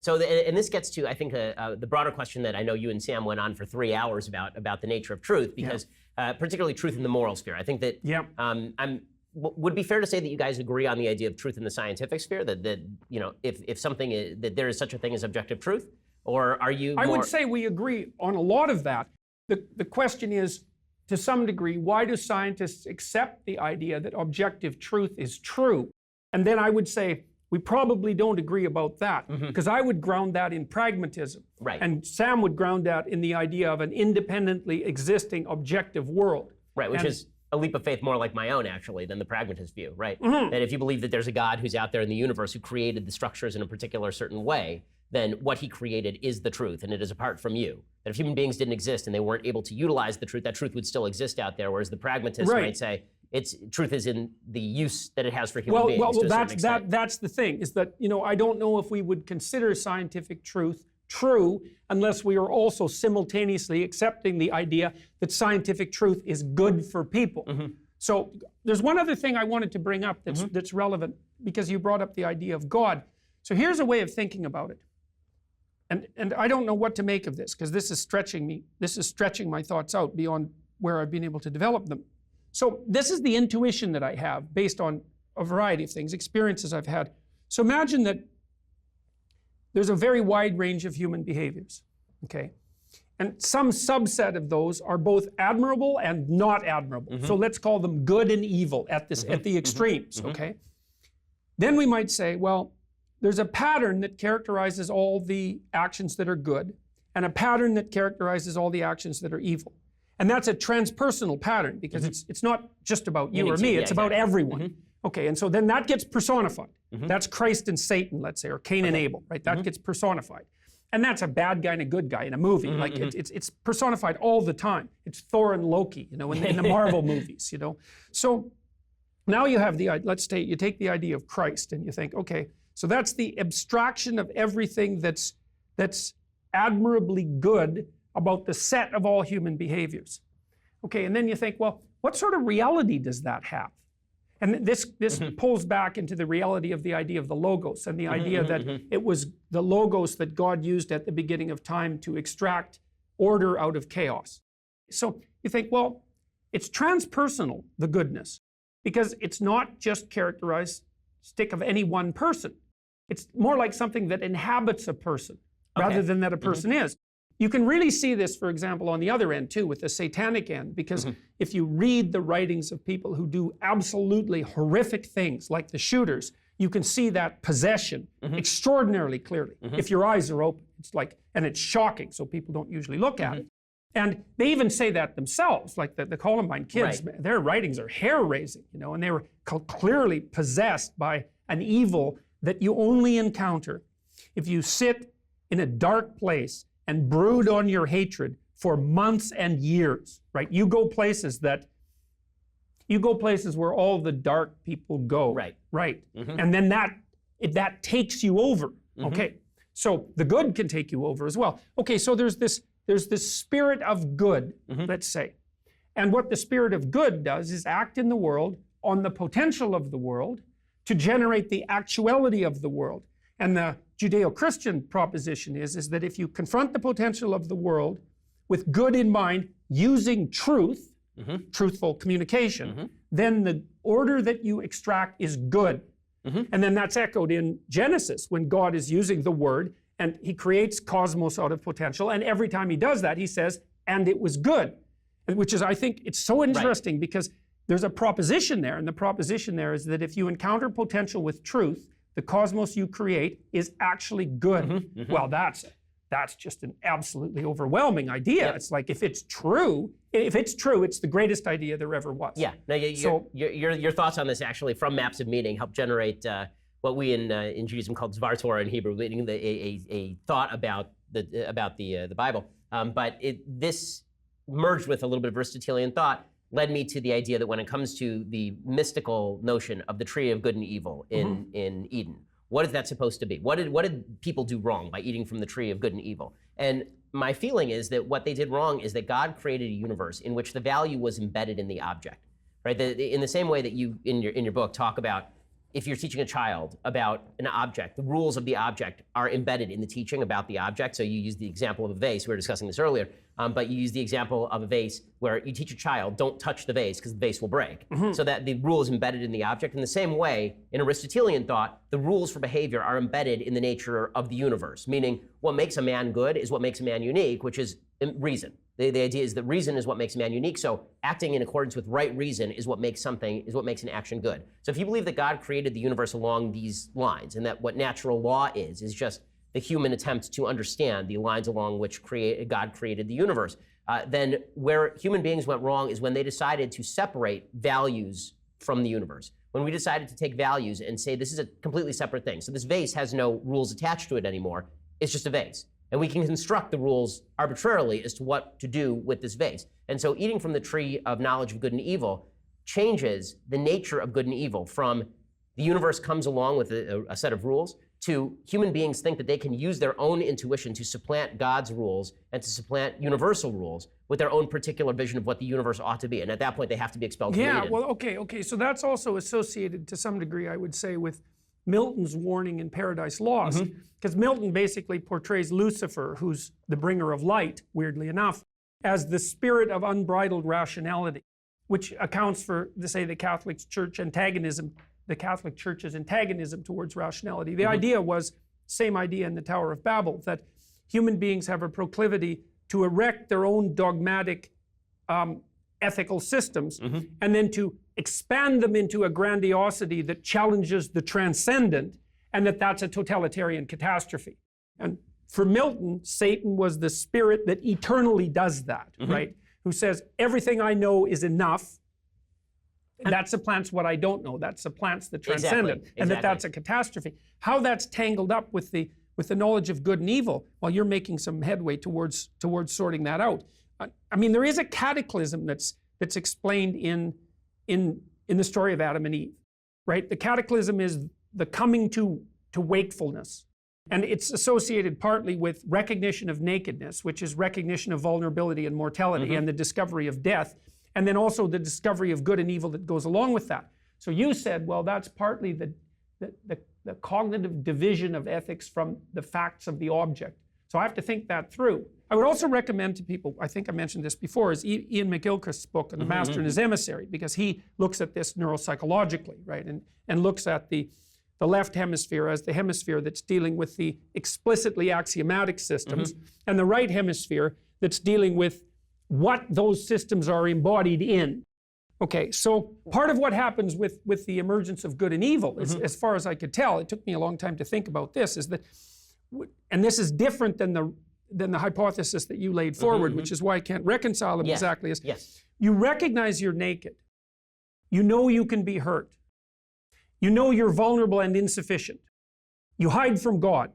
So, and this gets to, I think, the broader question that I know you and Sam went on for 3 hours about the nature of truth, because particularly truth in the moral sphere. I think that would it be fair to say that you guys agree on the idea of truth in the scientific sphere, that you know, if something is, that there is such a thing as objective truth, or are you? I would say we agree on a lot of that. The question is, to some degree, why do scientists accept the idea that objective truth is true? And then I would say, we probably don't agree about that, because I would ground that in pragmatism. Right. And Sam would ground that in the idea of an independently existing objective world. Right, which is a leap of faith more like my own, actually, than the pragmatist view, right? That if you believe that there's a God who's out there in the universe who created the structures in a particular certain way, then what he created is the truth, and it is apart from you. That if human beings didn't exist and they weren't able to utilize the truth, that truth would still exist out there, whereas the pragmatist might say, truth is in the use that it has for human beings. Well, that's the thing, is that, you know, I don't know if we would consider scientific truth true unless we are also simultaneously accepting the idea that scientific truth is good for people. So there's one other thing I wanted to bring up that's relevant, because you brought up the idea of God. So here's a way of thinking about it. And I don't know what to make of this, because this is stretching my thoughts out beyond where I've been able to develop them. So this is the intuition that I have based on a variety of things, experiences I've had. So imagine that there's a very wide range of human behaviors, okay? And some subset of those are both admirable and not admirable. So let's call them good and evil at the extremes, okay? Then we might say, well, there's a pattern that characterizes all the actions that are good, and a pattern that characterizes all the actions that are evil. And that's a transpersonal pattern, because it's not just about you or me, it's about everyone. Okay, and so then that gets personified. That's Christ and Satan, let's say, or Cain and Abel, right? That gets personified. And that's a bad guy and a good guy in a movie. Like it's personified all the time. It's Thor and Loki, you know, in the Marvel movies, you know. So now you have let's say you take the idea of Christ and you think, okay, so that's the abstraction of everything that's admirably good about the set of all human behaviors. Okay, and then you think, well, what sort of reality does that have? And this pulls back into the reality of the idea of the Logos, and the idea that it was the Logos that God used at the beginning of time to extract order out of chaos. So you think, well, it's transpersonal, the goodness, because it's not just characteristic of any one person. It's more like something that inhabits a person, rather than that a person is. You can really see this, for example, on the other end too, with the satanic end, because if you read the writings of people who do absolutely horrific things, like the shooters, you can see that possession extraordinarily clearly. If your eyes are open, it's like, and it's shocking, so people don't usually look at it. And they even say that themselves, like the Columbine kids, their writings are hair-raising, you know, and they were clearly possessed by an evil that you only encounter if you sit in a dark place and brood on your hatred for months and years, right? You go places where all the dark people go, right? And then that takes you over, okay? So the good can take you over as well. Okay, so there's this spirit of good, let's say. And what the spirit of good does is act in the world on the potential of the world to generate the actuality of the world. And the Judeo-Christian proposition is that if you confront the potential of the world with good in mind, using truth, truthful communication, then the order that you extract is good. And then that's echoed in Genesis, when God is using the word and he creates cosmos out of potential, and every time he does that, he says, and it was good. And which is, I think, it's so interesting because there's a proposition there, and the proposition there is that if you encounter potential with truth, the cosmos you create is actually good. Well, that's just an absolutely overwhelming idea. It's like, if it's true, it's the greatest idea there ever was. Yeah. Now, your thoughts on this, actually, from Maps of Meaning, help generate what we in Judaism call Dvar Torah in Hebrew, meaning a thought about the Bible. But this merged with a little bit of Aristotelian thought, led me to the idea that when it comes to the mystical notion of the tree of good and evil in Eden, what is that supposed to be? What did people do wrong by eating from the tree of good and evil? And my feeling is that what they did wrong is that God created a universe in which the value was embedded in the object, right? In the same way that you in your book talk about if you're teaching a child about an object, the rules of the object are embedded in the teaching about the object. So you use the example of a vase. We were discussing this earlier, but you use the example of a vase where you teach a child, don't touch the vase because the vase will break. So that the rule is embedded in the object. In the same way, in Aristotelian thought, the rules for behavior are embedded in the nature of the universe, meaning what makes a man good is what makes a man unique, which is reason. The idea is that reason is what makes a man unique. So acting in accordance with right reason is what makes an action good. So if you believe that God created the universe along these lines, and that what natural law is just the human attempt to understand the lines along which God created the universe, then where human beings went wrong is when they decided to separate values from the universe. When we decided to take values and say this is a completely separate thing. So this vase has no rules attached to it anymore. It's just a vase. And we can construct the rules arbitrarily as to what to do with this vase. And so eating from the tree of knowledge of good and evil changes the nature of good and evil from the universe comes along with a set of rules to human beings think that they can use their own intuition to supplant God's rules and to supplant universal rules with their own particular vision of what the universe ought to be. And at that point, they have to be expelled from Eden. Yeah, well, okay. So that's also associated to some degree, I would say, with Milton's warning in Paradise Lost, because Milton basically portrays Lucifer, who's the bringer of light, weirdly enough, as the spirit of unbridled rationality, which accounts for, say, the Catholic Church's antagonism towards rationality. The idea was, same idea in the Tower of Babel, that human beings have a proclivity to erect their own dogmatic ethical systems and then to expand them into a grandiosity that challenges the transcendent, and that's a totalitarian catastrophe. And for Milton, Satan was the spirit that eternally does that, right? Who says, everything I know is enough. That supplants what I don't know. That supplants the transcendent. And that's a catastrophe. How that's tangled up with the knowledge of good and evil, well, you're making some headway towards sorting that out. I mean, there is a cataclysm that's explained in the story of Adam and Eve, right? The cataclysm is the coming to wakefulness. And it's associated partly with recognition of nakedness, which is recognition of vulnerability and mortality and the discovery of death, and then also the discovery of good and evil that goes along with that. So you said, well, that's partly the cognitive division of ethics from the facts of the object. So I have to think that through. I would also recommend to people, I think I mentioned this before, is Ian McGilchrist's book on the Master and His Emissary, because he looks at this neuropsychologically, right? And looks at the left hemisphere as the hemisphere that's dealing with the explicitly axiomatic systems, and the right hemisphere that's dealing with what those systems are embodied in. Okay, so part of what happens with the emergence of good and evil, as far as I could tell, it took me a long time to think about this, is that, and this is different than the hypothesis that you laid forward, which is why I can't reconcile them exactly, is you recognize you're naked. You know you can be hurt. You know you're vulnerable and insufficient. You hide from God,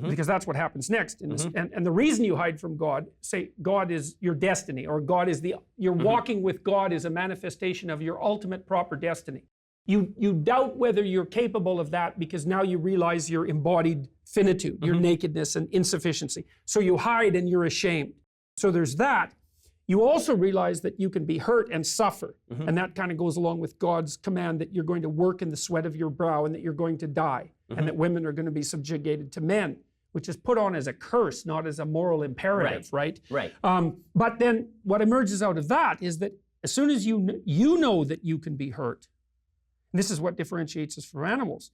because that's what happens next. In this. And the reason you hide from God, say God is your destiny, or God is you're walking with God is a manifestation of your ultimate proper destiny. You doubt whether you're capable of that because now you realize your embodied finitude, your nakedness and insufficiency. So you hide and you're ashamed. So there's that. You also realize that you can be hurt and suffer. And that kind of goes along with God's command that you're going to work in the sweat of your brow and that you're going to die. And that women are going to be subjugated to men, which is put on as a curse, not as a moral imperative, right? But then what emerges out of that is that as soon as you know that you can be hurt, and this is what differentiates us from animals,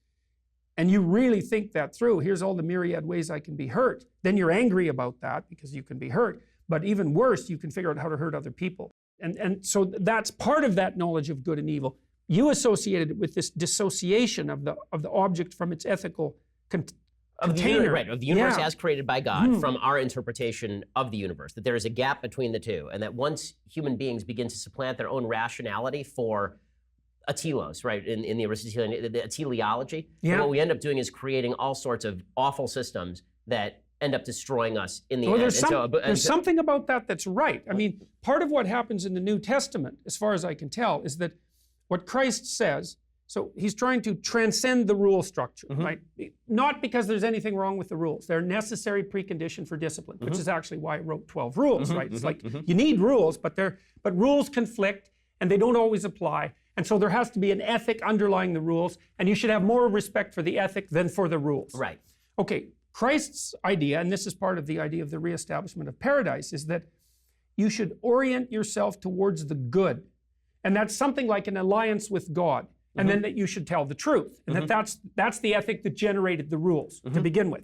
and you really think that through, here's all the myriad ways I can be hurt, then you're angry about that because you can be hurt. But even worse, you can figure out how to hurt other people. And so that's part of that knowledge of good and evil. You associated it with this dissociation of the object from its ethical container. Of the universe as created by God from our interpretation of the universe, that there is a gap between the two, and that once human beings begin to supplant their own rationality for a telos, right, in the Aristotelian, the teleology, what we end up doing is creating all sorts of awful systems that end up destroying us in the end. There's something about that that's right. I mean, part of what happens in the New Testament, as far as I can tell, is that what Christ says, so he's trying to transcend the rule structure, right? Not because there's anything wrong with the rules. They're a necessary precondition for discipline, which is actually why I wrote 12 rules, right? It's like you need rules, but rules conflict and they don't always apply. And so there has to be an ethic underlying the rules, and you should have more respect for the ethic than for the rules. Right. Okay, Christ's idea, and this is part of the idea of the reestablishment of paradise, is that you should orient yourself towards the good. And that's something like an alliance with God. And then that you should tell the truth. And that's the ethic that generated the rules to begin with.